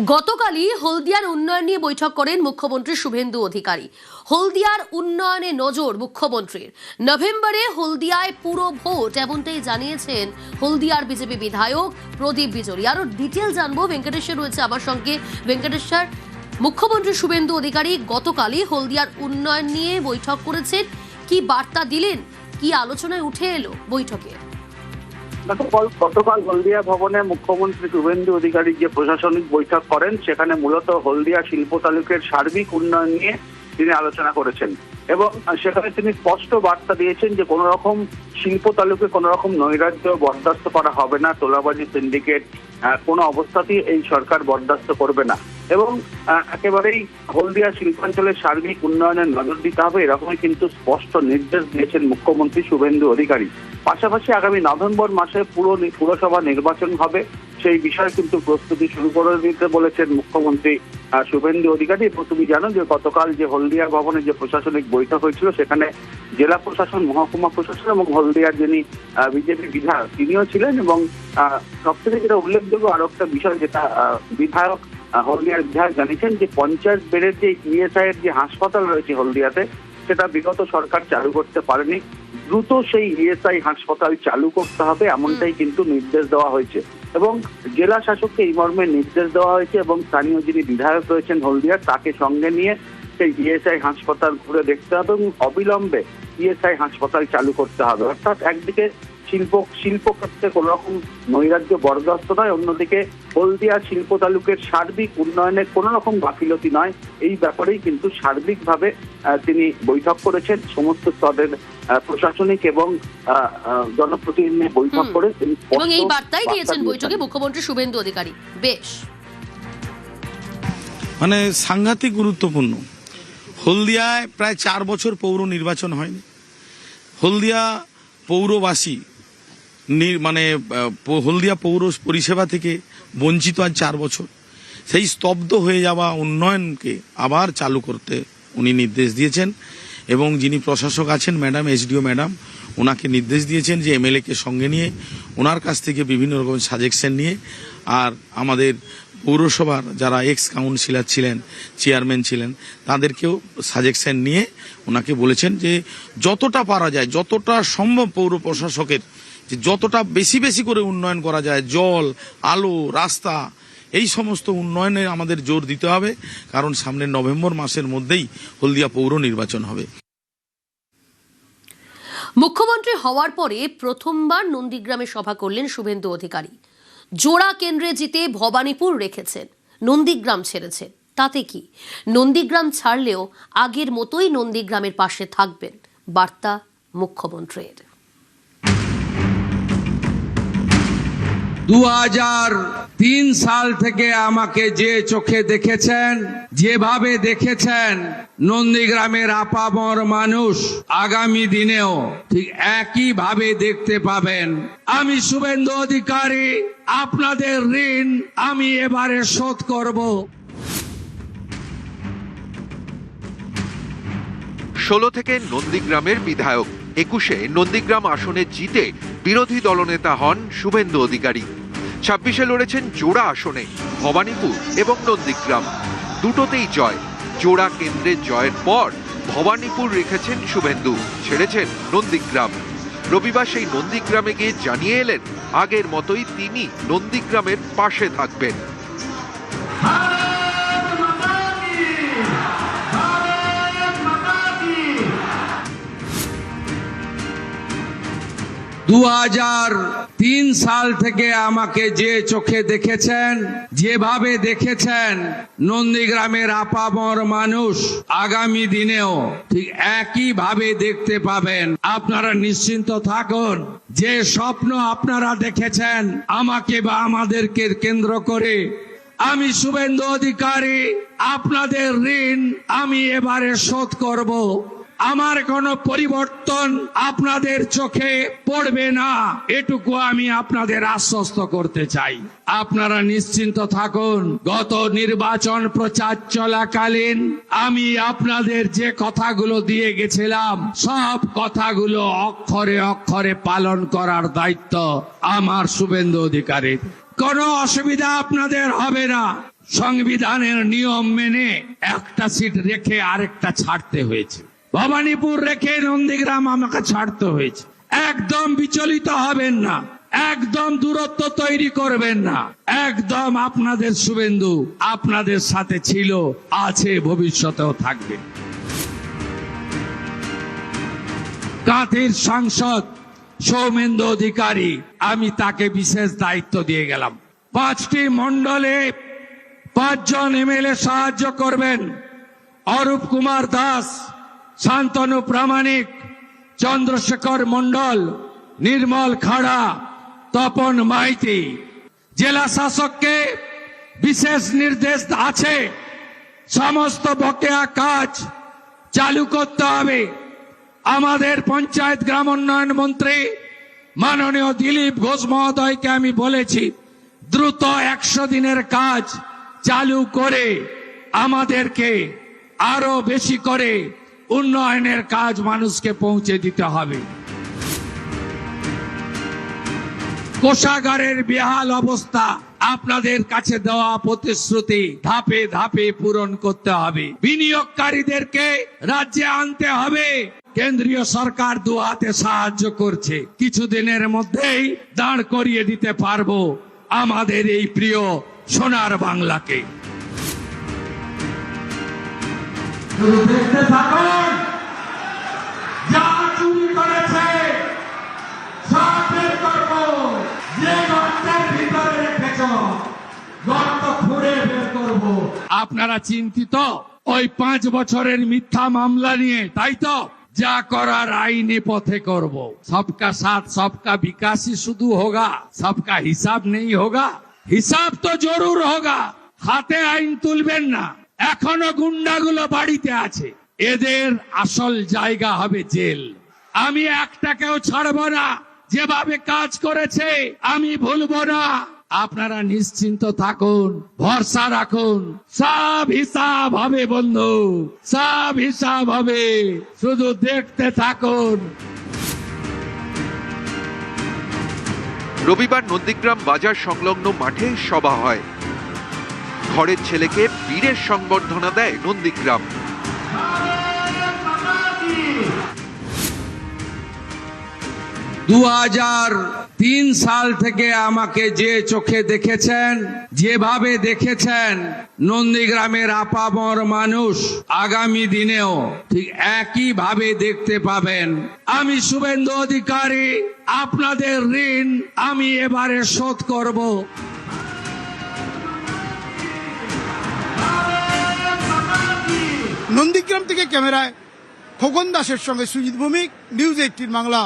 গতকালই হলদিয়ার উন্নয়ন নিয়ে বৈঠক করেন মুখ্যমন্ত্রী শুভেন্দু অধিকারী। হলদিয়ার উন্নয়নে নজর মুখ্যমন্ত্রীর। নভেম্বরে হলদিয়ায় পুরো ভোট, এমনটাই জানিয়েছেন হলদিয়ার বিজেপি বিধায়ক প্রদীপ বিজলি। আরো ডিটেল জানবো, ভেঙ্কটেশ্বর রয়েছে আমার সঙ্গে। ভেঙ্কটেশ্বর, মুখ্যমন্ত্রী শুভেন্দু অধিকারী গতকালই হলদিয়ার উন্নয়ন নিয়ে বৈঠক করেছেন, কি বার্তা দিলেন, কি আলোচনায় উঠে এলো বৈঠকে? গতকাল হলদিয়া ভবনে মুখ্যমন্ত্রী শুভেন্দু অধিকারী যে প্রশাসনিক বৈঠক করেন, সেখানে মূলত হলদিয়া শিল্প তালুকের সার্বিক উন্নয়ন নিয়ে তিনি আলোচনা করেছেন এবং সেখানে তিনি স্পষ্ট বার্তা দিয়েছেন যে কোনো রকম শিল্প তালুকে কোনো রকম নৈরাজ্য বরদাস্ত করা হবে না। তোলাবাজি, সিন্ডিকেট কোনো অবস্থাতেই এই সরকার বরদাস্ত করবে না এবং একেবারেই হলদিয়া শিল্পাঞ্চলের সার্বিক উন্নয়নের নজর দিতে হবে, এরকমই কিন্তু স্পষ্ট নির্দেশ দিয়েছেন মুখ্যমন্ত্রী শুভেন্দু অধিকারী। পাশাপাশি আগামী নভেম্বর মাসে পুরসভা নির্বাচন হবে, সেই বিষয়ে কিন্তু প্রস্তুতি শুরু করে দিতে বলেছেন মুখ্যমন্ত্রী শুভেন্দু অধিকারী। এবং তুমি জানো যে গতকাল যে হলদিয়া ভবনে যে প্রশাসনিক বৈঠক হয়েছিল, সেখানে জেলা প্রশাসন, মহকুমা প্রশাসন এবং হলদিয়ার যিনি বিজেপি বিধায়ক তিনিও ছিলেন। এবং সবথেকে যেটা উল্লেখযোগ্য আরো একটা বিষয়, যেটা বিধায়ক হলদিয়ার বিধায়ক জানিয়েছেন যে 50 বেডের যে ইএসআই এর যে হাসপাতাল রয়েছে হলদিয়াতে, সেটা বিগত সরকার চালু করতে পারেনি। দ্রুত সেই ইএসআই হাসপাতাল চালু করতে হবে, এমনটাই কিন্তু নির্দেশ দেওয়া হয়েছে এবং জেলা শাসককে এই মর্মে নির্দেশ দেওয়া হয়েছে এবং স্থানীয় যিনি বিধায়ক রয়েছেন হলদিয়ার, তাকে সঙ্গে নিয়ে সেই ইএসআই হাসপাতাল ঘুরে দেখতে হবে এবং অবিলম্বে ইএসআই হাসপাতাল চালু করতে হবে। অর্থাৎ একদিকে শিল্প ক্ষেত্রে কোন রকম নৈরাজ্য বরদাস্ত নয়, অন্যদিকে হলদিয়া শিল্প তালুকের সার্বিক উন্নয়নে কোন রকম গাফিলতি নয়, এই ব্যাপারেই কিন্তু সার্বিকভাবে তিনি বৈঠক করেছেন। সমস্ত স্তরের প্রশাসনিক এবং জনপ্রতিনিধি নিয়ে বৈঠক করে তিনি এবং এই বার্তাই দিয়েছেন বৈঠকে মুখ্যমন্ত্রী শুভেন্দু অধিকারী। বেশ, মানে সাংঘাতিক গুরুত্বপূর্ণ। হলদিয়ায় প্রায় 4 বছর পৌর নির্বাচন হয়নি। হলদিয়া পৌরবাসী মানে হলদিয়া পৌর পরিষেবা থেকে বঞ্চিত আজ 4 বছর। সেই স্তব্ধ হয়ে যাওয়া উন্নয়নকে আবার চালু করতে উনি নির্দেশ দিয়েছেন এবং যিনি প্রশাসক আছেন ম্যাডাম, এসডিও ম্যাডাম, ওনাকে নির্দেশ দিয়েছেন যে এমএলএকে সঙ্গে নিয়ে ওনার কাছ থেকে বিভিন্ন রকম সাজেশন নিয়ে, আর আমাদের পৌরসভার যারা এক্স কাউন্সিলর ছিলেন, চেয়ারম্যান ছিলেন, তাদেরকেও সাজেশন নিয়ে ওনাকে বলেছেন যে যতটা পারা যায়, যতটা সম্ভব পৌর প্রশাসকের যে যতটা বেশি বেশি করে উন্নয়ন করা যায়, জল, আলো, রাস্তা, এই সমস্ত উন্নয়নে আমাদের জোর দিতে হবে, কারণ সামনের নভেম্বর মাসের মধ্যেই হলদিয়া পৌর নির্বাচন হবে। মুখ্যমন্ত্রী হওয়ার পরে প্রথমবার নন্দীগ্রামে সভা করলেন শুভেন্দু অধিকারী। জোড়া কেন্দ্রে জিতে ভবানীপুর রেখেছেন, নন্দীগ্রাম ছেড়েছেন। তাতে কি, নন্দীগ্রাম ছাড়লেও আগের মতোই নন্দীগ্রামের পাশে থাকবেন, বার্তা মুখ্যমন্ত্রীর। 2003 সাল থেকে আমাকে যে চোখে দেখেছেন, যেভাবে দেখেছেন, নন্দীগ্রামের আপামর মানুষ আগামী দিনেও ঠিক একই ভাবে দেখতে পাবেন। আমি শুভেন্দু অধিকারী, আপনাদের ঋণ আমি এবারে শোধ করব। 16 থেকে নন্দীগ্রামের বিধায়ক, 21-এ নন্দীগ্রাম আসনে জিতে বিরোধী দলনেতা হন শুভেন্দু অধিকারী। 26-এ লড়েছেন জোড়া আসনে, ভবানীপুর এবং নন্দীগ্রাম, দুটোতেই জয়। জোড়া কেন্দ্রে জয়ের পর ভবানীপুর রেখেছেন শুভেন্দু, ছেড়েছেন নন্দীগ্রাম। রবিবার সেই নন্দীগ্রামে গিয়ে জানিয়ে এলেন আগের মতোই তিনি নন্দীগ্রামের পাশে থাকবেন। 2003 সাল থেকে আমাকে যে চোখে দেখেছেন, যেভাবে দেখেছেন, নন্দীগ্রামের আপামর মানুষ আগামী দিনেও ঠিক একই ভাবে দেখতে পাবেন। আপনারা নিশ্চিন্ত থাকুন, যে স্বপ্ন আপনারা দেখেছেন আমাকে বা আমাদেরকে কেন্দ্র করে, আমি শুভেন্দু অধিকারী আপনাদের ঋণ আমি এবারে শোধ করব। আমার কোনো পরিবর্তন আপনাদের চোখে পড়বে না, এটুকু আমি আপনাদের আশ্বস্ত করতে চাই। আপনারা নিশ্চিন্ত থাকুন, গত নির্বাচন প্রচার চলাকালীন আমি আপনাদের যে কথাগুলো দিয়ে গেছিলাম, সব কথাগুলো অক্ষরে অক্ষরে পালন করার দায়িত্ব আমার শুভেন্দু অধিকারীর। কোনো অসুবিধা আপনাদের হবে না। সংবিধানের নিয়ম মেনে একটা সিট রেখে আরেকটা ছাড়তে হয়েছে, ভবানীপুর রেখে নন্দীগ্রাম আমাকে ছাড়তে হয়েছে। একদম বিচলিত হবেন না, একদম দূরত্ব তৈরি করবেন না, একদম আপনাদের শুভেন্দু আপনাদের সাথে ছিল, আছে, ভবিষ্যতেও থাকবে। কাঁথির সাংসদ সৌমেন্দু অধিকারী, আমি তাকে বিশেষ দায়িত্ব দিয়ে গেলাম। 5টি মণ্ডলে 5 জন এমএলএ সাহায্য করবেন। অরূপ কুমার দাস, শান্তনু প্রামাণিক, চন্দ্রশেখর মণ্ডল, নির্মল খাড়া, তপন মাইতি। জেলা শাসককে বিশেষ নির্দেশ আছে, সমস্ত বকেয়া কাজ চালু করতে হবে। আমাদের পঞ্চায়েত গ্রাম উন্নয়ন মন্ত্রী মাননীয় দিলীপ ঘোষ মহোদয়কে আমি বলেছি, দ্রুত 100 দিনের কাজ চালু করে আমাদেরকে আরো বেশি করে উন্নয়নের কাজ মানুষকে পৌঁছে দিতে হবে। কোষাগারের বেহাল অবস্থা, আপনাদের কাছে দেওয়া প্রতিশ্রুতি ধাপে ধাপে পূরণ করতে হবে। বিনিয়োগকারীদেরকে রাজ্যে আনতে হবে। কেন্দ্রীয় সরকার 2 হাতে সাহায্য করছে, কিছুদিনের মধ্যেই দাঁড় করিয়ে দিতে পারবো আমাদের এই প্রিয় সোনার বাংলাকে। দেখতে থাকুন, যা চুরি করেছে সব বের করবো। যে গর্তের ভিতরে রেখেছ, গর্ত খুঁড়ে বের করবো। আপনারা চিন্তিত ওই 5 বছরের মিথ্যা মামলা নিয়ে, তাই তো? যা করার আইনি পথে করব। সবকা সাথ সবকা বিকাশই শুধু হোগা, সবকা হিসাব নেই হোগা। হিসাব তো জরুর হোগা। হাতে আইন তুলবেন না। এখনো গুন্ডাগুলো বাড়িতে আছে, এদের আসল জায়গা হবে জেল। আমি একটাকেও ছাড়বো না, যেভাবে কাজ করেছে আমি ভুলবো না। আপনারা নিশ্চিন্ত থাকুন, ভরসা রাখুন, সব হিসাব হবে বন্ধু, সব হিসাব হবে, শুধু দেখতে থাকুন। রবিবার নন্দীগ্রাম বাজার সংলগ্ন মাঠে সভা হয়। ঘরের ছেলেকে বীরের সংবর্ধনা দেয় নন্দীগ্রাম। তিন সাল থেকে আমাকে যে চোখে দেখেছেন, যেভাবে দেখেছেন নন্দীগ্রামের আপামর মানুষ আগামী দিনেও ঠিক একই ভাবে দেখতে পাবেন। আমি শুভেন্দু অধিকারী, আপনাদের ঋণ আমি এবারে শোধ করব। নন্দীগ্রাম থেকে ক্যামেরায় খোকন দাসের সঙ্গে সুজিত ভৌমিক, নিউজ 18 বাংলা।